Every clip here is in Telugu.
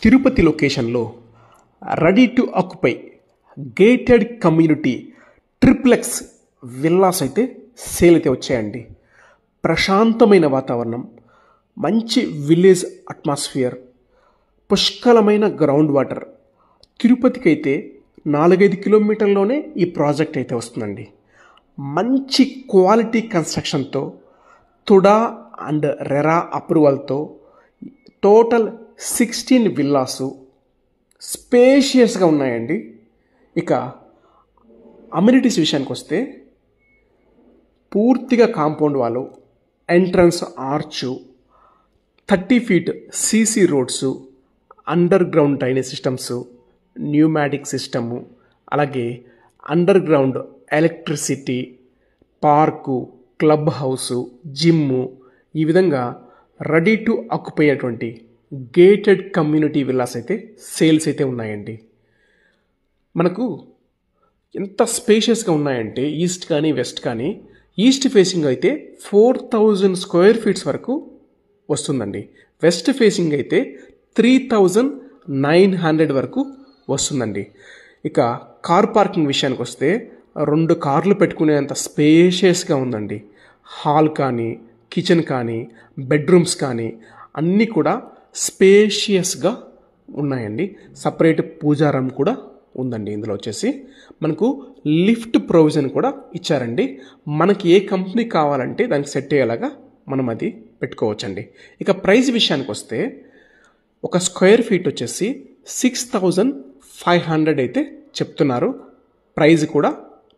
తిరుపతి లొకేషన్లో ready to occupy gated community triplex villas అయితే సేల్ అయితే వచ్చాయండి. ప్రశాంతమైన వాతావరణం, మంచి విలేజ్ అట్మాస్ఫియర్, పుష్కలమైన గ్రౌండ్ వాటర్. తిరుపతికి అయితే 4-5 కిలోమీటర్లోనే ఈ ప్రాజెక్ట్ అయితే వస్తుందండి. మంచి క్వాలిటీ కన్స్ట్రక్షన్తో, తుడా అండ్ రెరా అప్రూవల్తో టోటల్ 16 విల్లాసు స్పేషియస్గా ఉన్నాయండి. ఇక అమ్యూనిటీస్ విషయానికి వస్తే పూర్తిగా compound wall, entrance arch, 30 feet CC roads, underground drainage systems, pneumatic system, అలాగే underground electricity, park, club house, gym, ఈ విధంగా రెడీ టు ఆక్యుపై అటువంటి గేటెడ్ కమ్యూనిటీ విల్లాస్ అయితే సేల్స్ అయితే ఉన్నాయండి. మనకు ఎంత స్పేషియస్గా ఉన్నాయంటే ఈస్ట్ కానీ వెస్ట్ కానీ, ఈస్ట్ ఫేసింగ్ అయితే 4000 స్క్వేర్ ఫీట్స్ వరకు వస్తుందండి. వెస్ట్ ఫేసింగ్ అయితే 3900 వరకు వస్తుందండి. ఇక కార్ పార్కింగ్ విషయానికి వస్తే 2 కార్లు పెట్టుకునేంత స్పేషియస్గా ఉందండి. హాల్ కానీ, కిచెన్ కానీ, బెడ్రూమ్స్ కానీ అన్నీ కూడా స్పేషియస్గా ఉన్నాయండి. సపరేట్ పూజారం కూడా ఉందండి. ఇందులో వచ్చేసి మనకు లిఫ్ట్ ప్రొవిజన్ కూడా ఇచ్చారండి. మనకి ఏ కంపెనీ కావాలంటే దానికి సెట్ అయ్యేలాగా మనం అది పెట్టుకోవచ్చండి. ఇక ప్రైస్ విషయానికి వస్తే ఒక స్క్వేర్ ఫీట్ వచ్చేసి 6500 అయితే చెప్తున్నారు. ప్రైస్ కూడా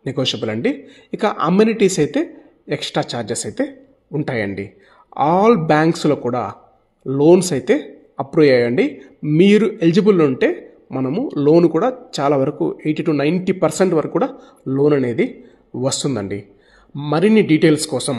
నెగోషియబుల్ అండి. ఇక అమ్యూనిటీస్ అయితే ఎక్స్ట్రా ఛార్జెస్ అయితే ఉంటాయండి. ఆల్ బ్యాంక్స్లో కూడా లోన్స్ అయితే అప్రూవ్ అయ్యాయండి. మీరు ఎలిజిబుల్ ఉంటే మనము లోన్ కూడా చాలా వరకు 80 to 90% వరకు కూడా లోన్ అనేది వస్తుందండి. మరిన్ని డీటెయిల్స్ కోసం